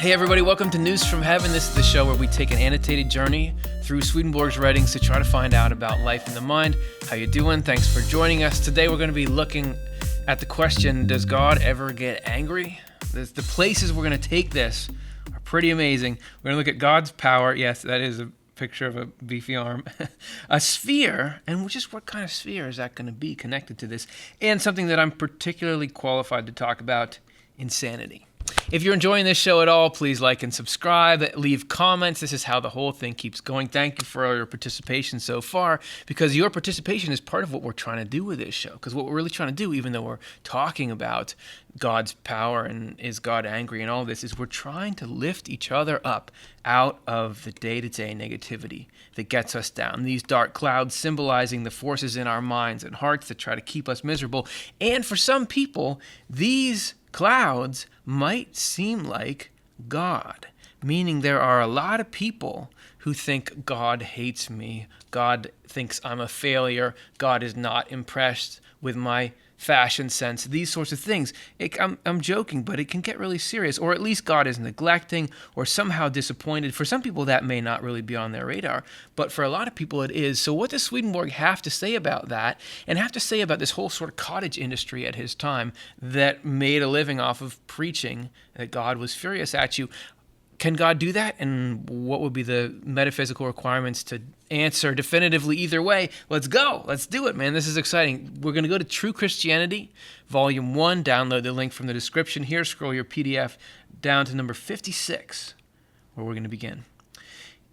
Hey everybody, welcome to News from Heaven. This is the show where we take an annotated journey through Swedenborg's writings to try to find out about life in the mind. How you doing? Thanks for joining us. Today we're going to be looking at the question, does God ever get angry? The places we're going to take this are pretty amazing. We're going to look at God's power. Yes, that is a picture of a beefy arm. A sphere, and just what kind of sphere is that going to be connected to this? And something that I'm particularly qualified to talk about, insanity. If you're enjoying this show at all, please like and subscribe, leave comments. This is how the whole thing keeps going. Thank you for all your participation so far, because your participation is part of what we're trying to do with this show. Because what we're really trying to do, even though we're talking about God's power and is God angry and all this, is we're trying to lift each other up out of the day-to-day negativity that gets us down. These dark clouds symbolizing the forces in our minds and hearts that try to keep us miserable. And for some people, these clouds might seem like God, meaning there are a lot of people who think God hates me, God thinks I'm a failure, God is not impressed with my fashion sense, these sorts of things. I'm joking, but it can get really serious, or at least God is neglecting or somehow disappointed. For some people, that may not really be on their radar, but for a lot of people, it is. So what does Swedenborg have to say about that, and have to say about this whole sort of cottage industry at his time that made a living off of preaching that God was furious at you? Can God do that? And what would be the metaphysical requirements to answer definitively either way? Let's go. Let's do it, man. This is exciting. We're going to go to True Christianity, Volume 1. Download the link from the description here. Scroll your PDF down to number 56, where we're going to begin.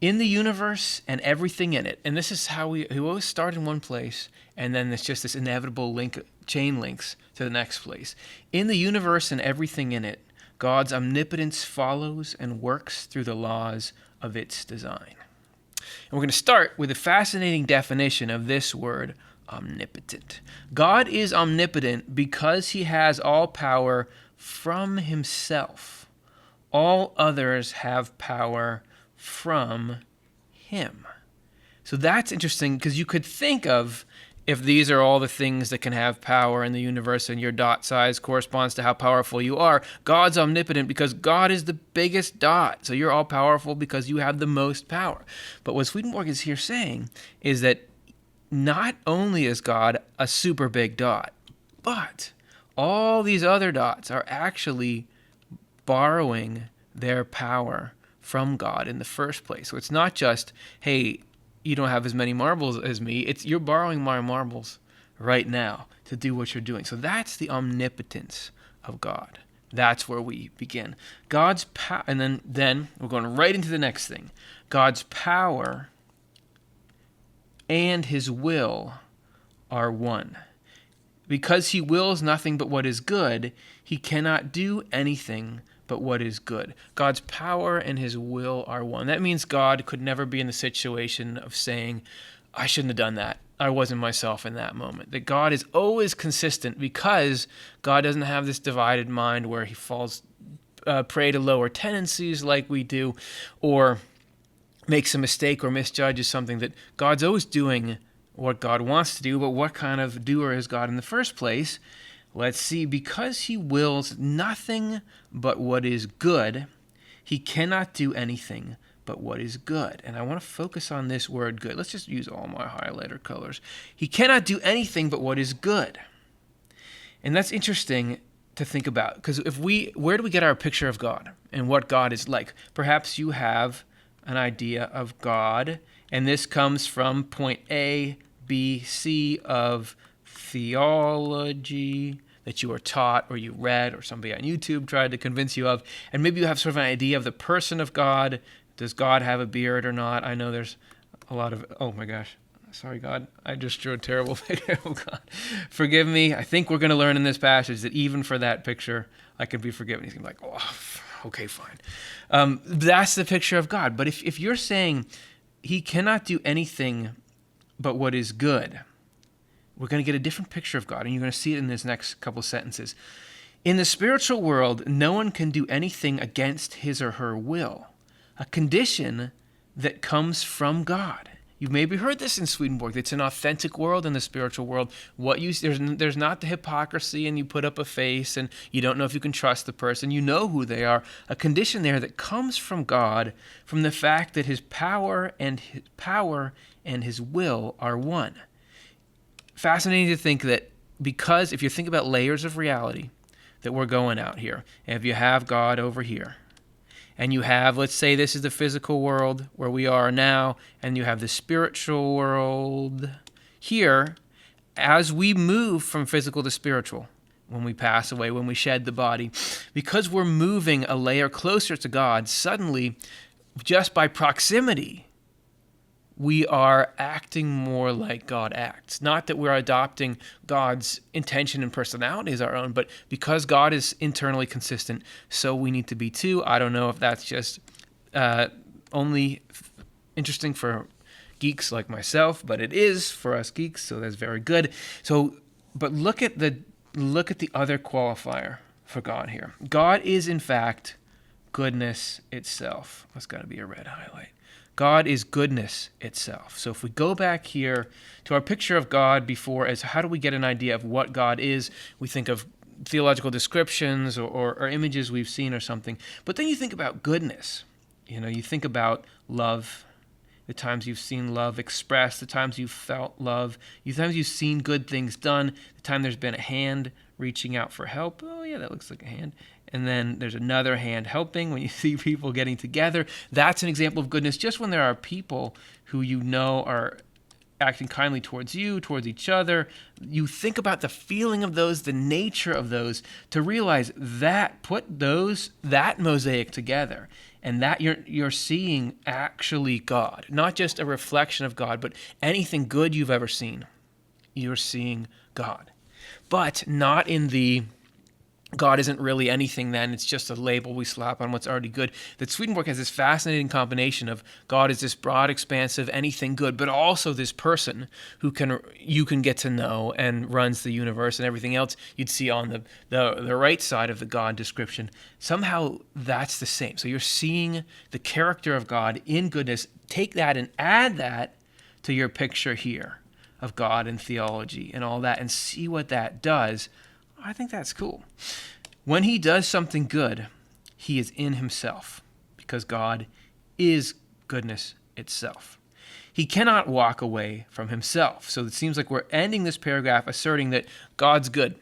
In the universe and everything in it, and this is how we always start in one place, and then it's just this inevitable chain links to the next place. In the universe and everything in it, God's omnipotence follows and works through the laws of its design. And we're going to start with a fascinating definition of this word, omnipotent. God is omnipotent because he has all power from himself. All others have power from him. So that's interesting, because you could think of, if these are all the things that can have power in the universe and your dot size corresponds to how powerful you are, God's omnipotent because God is the biggest dot. So you're all powerful because you have the most power. But what Swedenborg is here saying is that not only is God a super big dot, but all these other dots are actually borrowing their power from God in the first place. So it's not just, hey, you don't have as many marbles as me. You're borrowing my marbles right now to do what you're doing. So that's the omnipotence of God. That's where we begin. God's power, and then we're going right into the next thing. God's power and his will are one. Because he wills nothing but what is good, he cannot do anything but what is good. God's power and his will are one. That means God could never be in the situation of saying, I shouldn't have done that. I wasn't myself in that moment. That God is always consistent because God doesn't have this divided mind where he falls prey to lower tendencies like we do, or makes a mistake or misjudges something. That God's always doing what God wants to do, but what kind of doer is God in the first place? Let's see. Because he wills nothing but what is good, he cannot do anything but what is good. And I want to focus on this word good. Let's just use all my highlighter colors. He cannot do anything but what is good. And that's interesting to think about, because where do we get our picture of God and what God is like? Perhaps you have an idea of God, and this comes from point A, B, C of theology that you were taught or you read or somebody on YouTube tried to convince you of. And maybe you have sort of an idea of the person of God. Does God have a beard or not? I know there's a lot of, oh my gosh, sorry God, I just drew a terrible picture of God. Forgive me. I think we're going to learn in this passage that even for that picture, I can be forgiven. He's going to be like, oh, okay, fine. That's the picture of God. But if you're saying he cannot do anything but what is good, we're going to get a different picture of God, and you're going to see it in this next couple of sentences. In the spiritual world, no one can do anything against his or her will, a condition that comes from God. You've maybe heard this in Swedenborg. It's an authentic world in the spiritual world. There's not the hypocrisy and you put up a face and you don't know if you can trust the person. You know who they are. A condition there that comes from God, from the fact that his power and his will are one. Fascinating to think that, because if you think about layers of reality that we're going out here, and if you have God over here, and you have, let's say this is the physical world where we are now, and you have the spiritual world here, as we move from physical to spiritual, when we pass away, when we shed the body, because we're moving a layer closer to God, suddenly, just by proximity, we are acting more like God acts. Not that we're adopting God's intention and personality as our own, but because God is internally consistent, so we need to be too. I don't know if that's just only interesting for geeks like myself, but it is for us geeks, so that's very good. But look at the other qualifier for God here. God is, in fact, goodness itself. That's got to be a red highlight. God is goodness itself. So if we go back here to our picture of God before, as how do we get an idea of what God is? We think of theological descriptions or images we've seen or something. But then you think about goodness. You think about love, the times you've seen love expressed, the times you've felt love, the times you've seen good things done, the time there's been a hand reaching out for help. Oh yeah, that looks like a hand. And then there's another hand helping when you see people getting together. That's an example of goodness. Just when there are people who you know are acting kindly towards you, towards each other, you think about the feeling of those, the nature of those, to realize that, put that mosaic together, and that you're seeing actually God, not just a reflection of God, but anything good you've ever seen, you're seeing God. But not in the God isn't really anything then, it's just a label we slap on what's already good. That Swedenborg has this fascinating combination of God is this broad, expansive, anything good, but also this person who you can get to know and runs the universe and everything else you'd see on the right side of the God description. Somehow that's the same. So you're seeing the character of God in goodness. Take that and add that to your picture here of God and theology and all that and see what that does. I think that's cool. When he does something good, he is in himself because God is goodness itself. He cannot walk away from himself. So it seems like we're ending this paragraph asserting that God's good.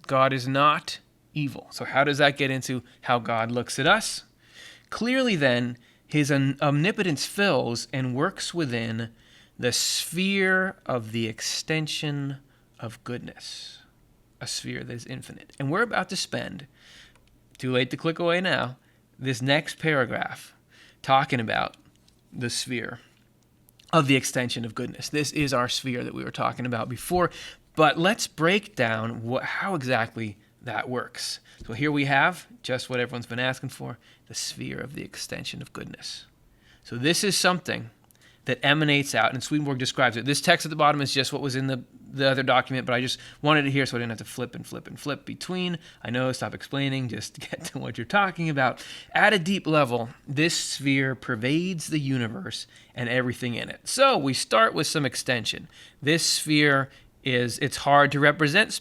God is not evil. So how does that get into how God looks at us? Clearly then, his omnipotence fills and works within the sphere of the extension of goodness. A sphere that is infinite. And we're about to spend, too late to click away now, this next paragraph talking about the sphere of the extension of goodness. This is our sphere that we were talking about before, but let's break down how exactly that works. So here we have just what everyone's been asking for, the sphere of the extension of goodness. So this is something that emanates out, and Swedenborg describes it. This text at the bottom is just what was in the other document, but I just wanted it here so I didn't have to flip and flip and flip between. I know, stop explaining, just get to what you're talking about. At a deep level, this sphere pervades the universe and everything in it. So we start with some extension. This sphere it's hard to represent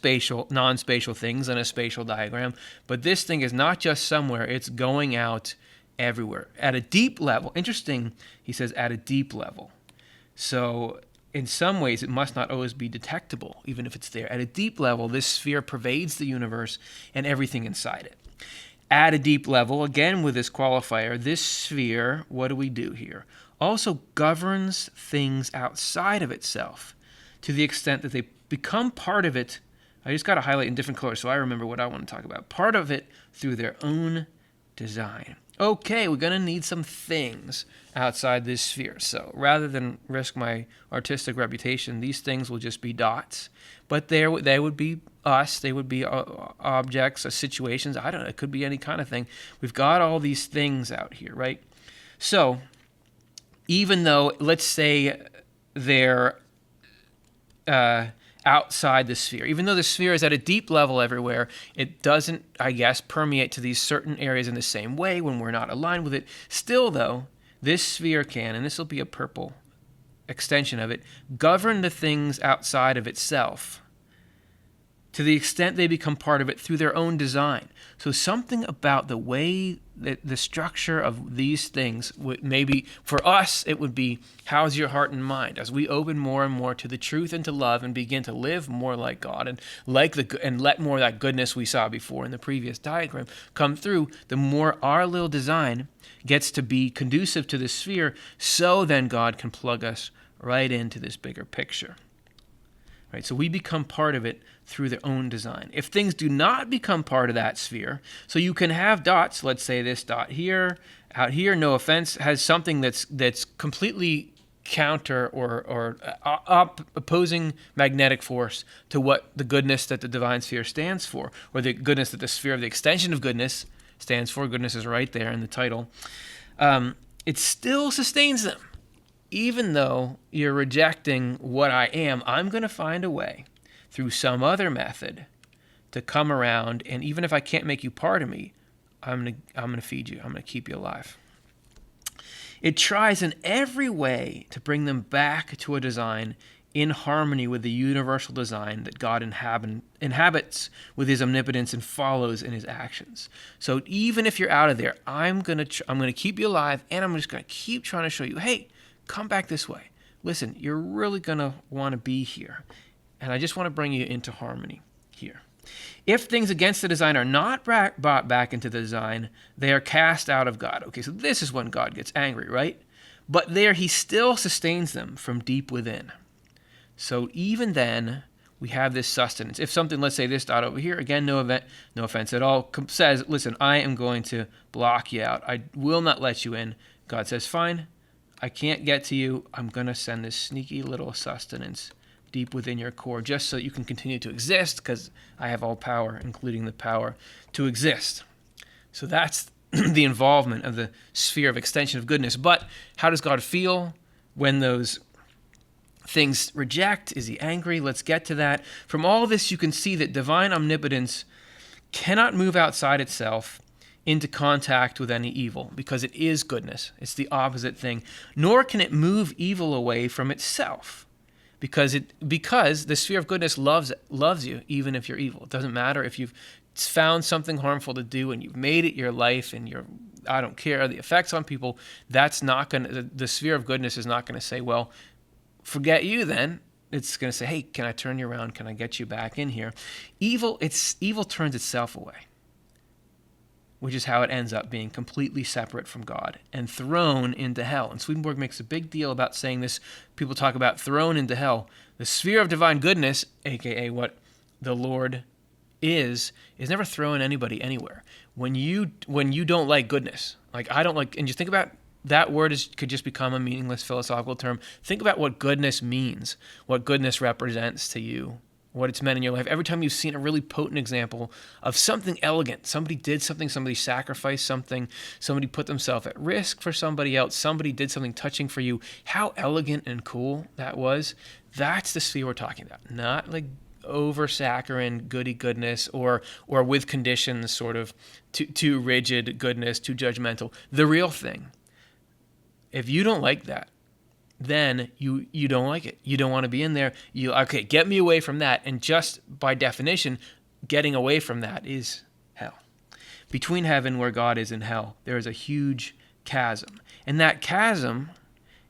non-spatial things in a spatial diagram, but this thing is not just somewhere, it's going out everywhere. At a deep level, interesting, he says at a deep level. So in some ways, it must not always be detectable, even if it's there. At a deep level, this sphere pervades the universe and everything inside it. At a deep level, again with this qualifier, this sphere, what do we do here? Also governs things outside of itself to the extent that they become part of it. I just got to highlight in different colors so I remember what I want to talk about. Part of it through their own design. Okay, we're going to need some things outside this sphere. So rather than risk my artistic reputation, these things will just be dots. But they would be us. They would be objects, situations. I don't know. It could be any kind of thing. We've got all these things out here, right? So even though, let's say, they're outside the sphere. Even though the sphere is at a deep level everywhere, it doesn't, I guess, permeate to these certain areas in the same way when we're not aligned with it. Still, though, this sphere can, and this will be a purple extension of it, govern the things outside of itself to the extent they become part of it through their own design. So something about the way that the structure of these things, maybe for us, it would be, how's your heart and mind? As we open more and more to the truth and to love and begin to live more like God and let more of that goodness we saw before in the previous diagram come through, the more our little design gets to be conducive to the sphere, so then God can plug us right into this bigger picture. Right, so we become part of it through their own design. If things do not become part of that sphere, so you can have dots, let's say this dot here, out here, no offense, has something that's completely counter or opposing magnetic force to what the goodness that the divine sphere stands for, or the goodness that the sphere of the extension of goodness stands for. Goodness is right there in the title. It still sustains them. Even though you're rejecting what I am, I'm going to find a way through some other method to come around, and even if I can't make you part of me, I'm going to feed you. I'm going to keep you alive. It tries in every way to bring them back to a design in harmony with the universal design that God inhabits with his omnipotence and follows in his actions. So even if you're out of there, I'm going to keep you alive, and I'm just going to keep trying to show you, hey, come back this way. Listen, you're really going to want to be here. And I just want to bring you into harmony here. If things against the design are not brought back into the design, they are cast out of God. Okay, so this is when God gets angry, right? But there he still sustains them from deep within. So even then, we have this sustenance. If something, let's say this dot over here, again, no offense at all, says, listen, I am going to block you out. I will not let you in. God says, fine. I can't get to you. I'm going to send this sneaky little sustenance deep within your core just so you can continue to exist, because I have all power, including the power to exist. So that's the involvement of the sphere of extension of goodness. But how does God feel when those things reject? Is he angry? Let's get to that. From all this, you can see that divine omnipotence cannot move outside itself into contact with any evil, because it is goodness. It's the opposite thing. Nor can it move evil away from itself, because the sphere of goodness loves you even if you're evil. It doesn't matter if you've found something harmful to do and you've made it your life and I don't care the effects on people. That's not going to, the sphere of goodness is not going to say, well, forget you then. It's going to say, hey, can I turn you around? Can I get you back in here? Evil turns itself away, which is how it ends up being completely separate from God and thrown into hell. And Swedenborg makes a big deal about saying this. People talk about thrown into hell. The sphere of divine goodness, aka what the Lord is never throwing anybody anywhere. When you don't like goodness, like I don't like, and you think about that word could just become a meaningless philosophical term. Think about what goodness means, what goodness represents to you, what it's meant in your life. Every time you've seen a really potent example of something elegant, somebody did something, somebody sacrificed something, somebody put themselves at risk for somebody else, somebody did something touching for you, how elegant and cool that was. That's the sphere we're talking about, not like over saccharine goody goodness or with conditions, sort of too rigid goodness, too judgmental. The real thing. If you don't like that, then you don't like it. You don't want to be in there. Okay, get me away from that. And just by definition, getting away from that is hell. Between heaven, where God is, and hell, there is a huge chasm. And that chasm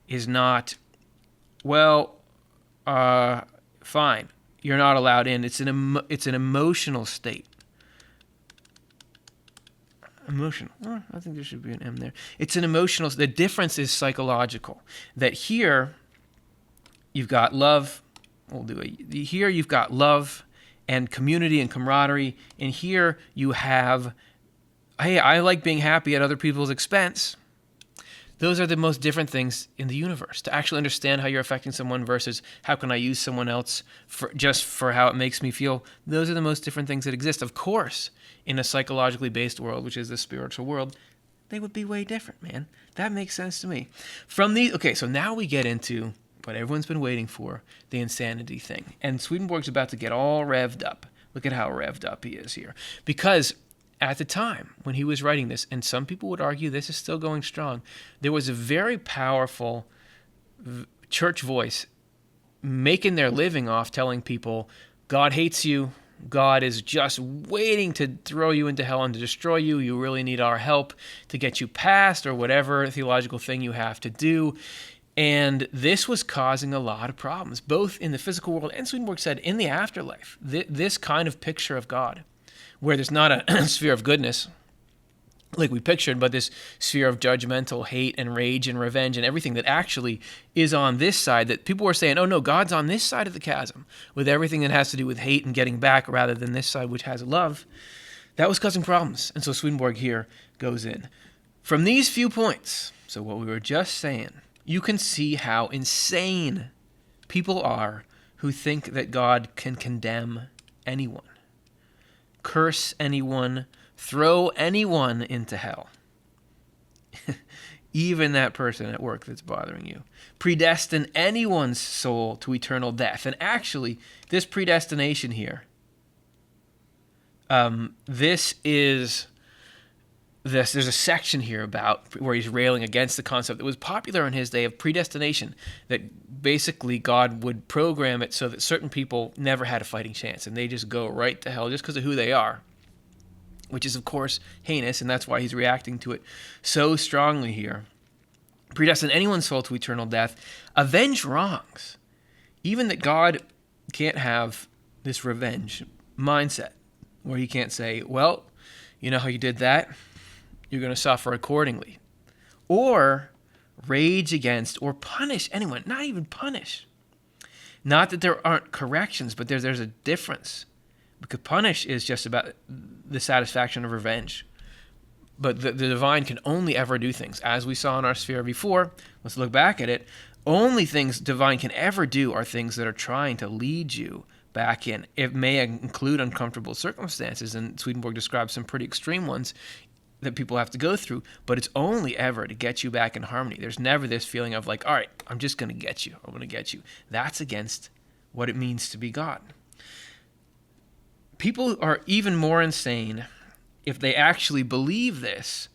is not, well, fine, you're not allowed in. It's an emotional state. Emotional. Oh, I think there should be an M there. It's an emotional. The difference is psychological. That here, you've got love. We'll do it. Here you've got love and community and camaraderie. And here you have, hey, I like being happy at other people's expense. Those are the most different things in the universe. To actually understand how you're affecting someone versus how can I use someone else just for how it makes me feel. Those are the most different things that exist. Of course, in a psychologically based world, which is the spiritual world, they would be way different, man. That makes sense to me. Okay, so now we get into what everyone's been waiting for, the insanity thing. And Swedenborg's about to get all revved up. Look at how revved up he is here. Because at the time when he was writing this, and some people would argue this is still going strong, there was a very powerful church voice making their living off telling people God hates you, God is just waiting to throw you into hell and to destroy you. You really need our help to get you past, or whatever theological thing you have to do. And this was causing a lot of problems, both in the physical world and, Swedenborg said, in the afterlife. This kind of picture of God, where there's not a sphere of goodness like we pictured, but this sphere of judgmental hate and rage and revenge and everything that actually is on this side, that people were saying, oh no, God's on this side of the chasm with everything that has to do with hate and getting back, rather than this side which has love. That was causing problems. And so Swedenborg here goes in. From these few points, so what we were just saying, you can see how insane people are who think that God can condemn anyone, curse anyone, throw anyone into hell, even that person at work that's bothering you, predestine anyone's soul to eternal death. And actually, this predestination here, there's a section here about where he's railing against the concept that was popular in his day of predestination, that basically God would program it so that certain people never had a fighting chance and they just go right to hell just because of who they are, which is, of course, heinous, and that's why he's reacting to it so strongly here. Predestine anyone's soul to eternal death, avenge wrongs. Even that God can't have this revenge mindset where he can't say, well, you know how you did that? You're going to suffer accordingly. Or rage against or punish anyone, not even punish. Not that there aren't corrections, but there's a difference. Because punish is just about the satisfaction of revenge. But the divine can only ever do things. As we saw in our sphere before, let's look back at it. Only things divine can ever do are things that are trying to lead you back in. It may include uncomfortable circumstances, and Swedenborg describes some pretty extreme ones that people have to go through, but it's only ever to get you back in harmony. There's never this feeling of like, all right, I'm just going to get you. I'm going to get you. That's against what it means to be God. People are even more insane if they actually believe this,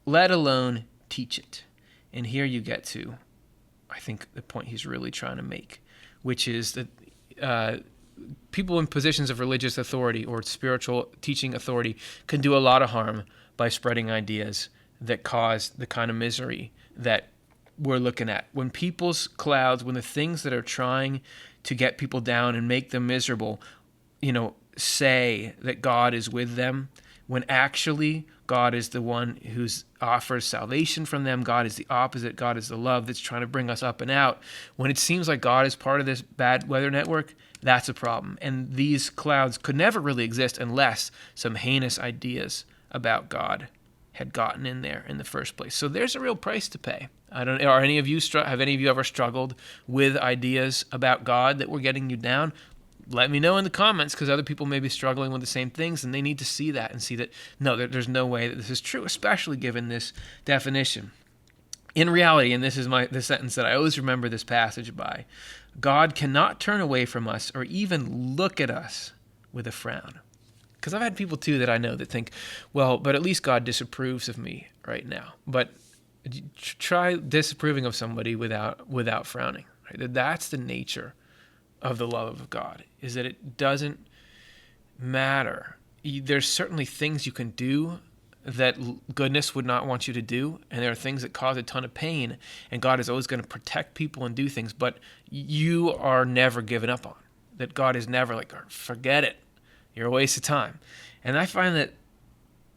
let alone teach it. And here you get to, I think, the point he's really trying to make, which is that people in positions of religious authority or spiritual teaching authority can do a lot of harm by spreading ideas that cause the kind of misery that we're looking at. When people's clouds, when the things that are trying to get people down and make them miserable, say that God is with them, when actually God is the one who offers salvation from them. God is the opposite. God is the love that's trying to bring us up and out. When it seems like God is part of this bad weather network, that's a problem. And these clouds could never really exist unless some heinous ideas about God had gotten in there in the first place. So there's a real price to pay. Have any of you ever struggled with ideas about God that were getting you down? Let me know in the comments, because other people may be struggling with the same things, and they need to see that and see that, no, there's no way that this is true, especially given this definition. In reality, and this is the sentence that I always remember this passage by, God cannot turn away from us or even look at us with a frown. Because I've had people, too, that I know that think, well, but at least God disapproves of me right now. But try disapproving of somebody without frowning. Right? That's the nature of the love of God, is that it doesn't matter. There's certainly things you can do that goodness would not want you to do, and there are things that cause a ton of pain, and God is always going to protect people and do things, but you are never given up on. That God is never like, forget it, you're a waste of time. And I find that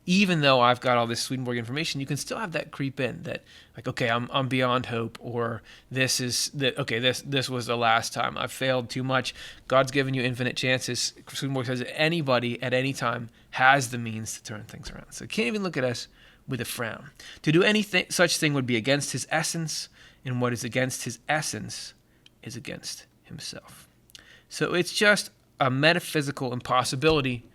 even though I've got all this Swedenborg information, you can still have that creep in that, like, okay, I'm beyond hope, or this was the last time. I've failed too much. God's given you infinite chances. Swedenborg says that anybody at any time has the means to turn things around. So he can't even look at us with a frown. To do anything such thing would be against his essence, and what is against his essence is against himself. So it's just a metaphysical impossibility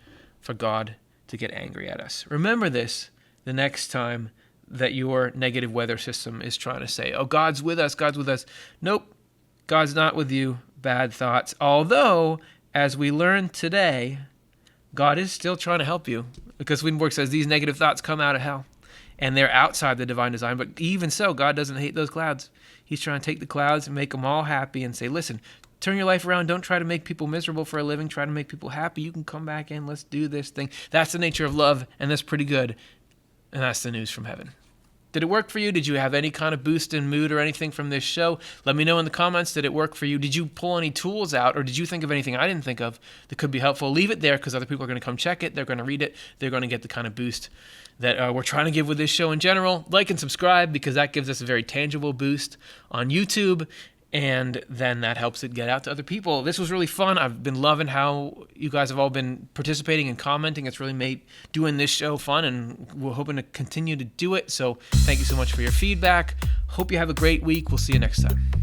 for God to get angry at us. Remember this the next time that your negative weather system is trying to say, oh, God's with us, God's with us. Nope, God's not with you. Bad thoughts. Although, as we learned today, God is still trying to help you, because Swedenborg says these negative thoughts come out of hell. and they're outside the divine design. But even so, God doesn't hate those clouds. He's trying to take the clouds and make them all happy and say, listen, turn your life around. Don't try to make people miserable for a living. Try to make people happy. You can come back in. Let's do this thing. That's the nature of love, and that's pretty good. And that's the news from heaven. Did it work for you? Did you have any kind of boost in mood or anything from this show? Let me know in the comments. Did it work for you? Did you pull any tools out, or did you think of anything I didn't think of that could be helpful? Leave it there, because other people are going to come check it. They're going to read it. They're going to get the kind of boost that we're trying to give with this show in general. Like and subscribe, because that gives us a very tangible boost on YouTube, and then that helps it get out to other people. This was really fun. I've been loving how you guys have all been participating and commenting. It's really made doing this show fun, and we're hoping to continue to do it. So thank you so much for your feedback. Hope you have a great week. We'll see you next time.